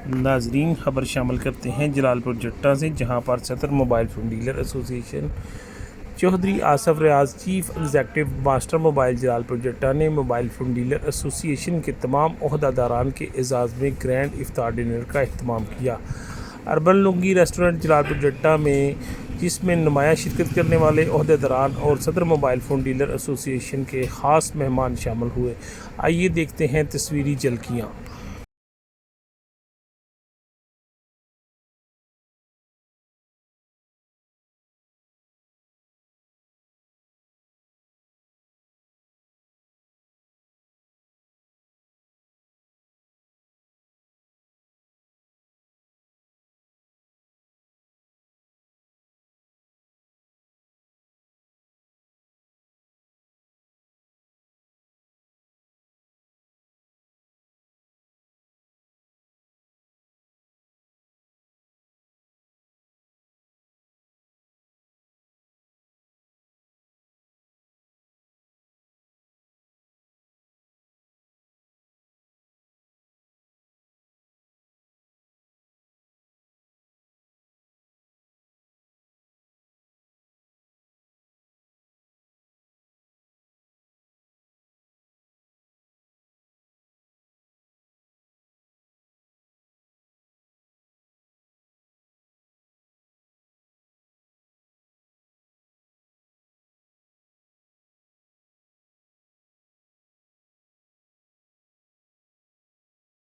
नाजरीन, खबर शामिल करते हैं जलालपुर जट्टा से, जहां पर Sadar mobile phone dealer association Chaudhry Asif Riaz chief executive master mobile Jalalpur Jattan ने मोबाइल फ़ोन डीलर एसोसिएशन के तमाम ओहदेदारान के एजाज़ में ग्रैंड इफ्तार डिनर का अहतमाम किया। अर्बन लुंगी रेस्टोरेंट जलालपुर जट्टा में, जिसमें नुमाया शिरकत करने वाले ओहदेदारान और सदर मोबाइल फ़ोन डीलर एसोसिएशन के ख़ास मेहमान शामिल हुए। आइए देखते हैं तस्वीरी झलकियाँ।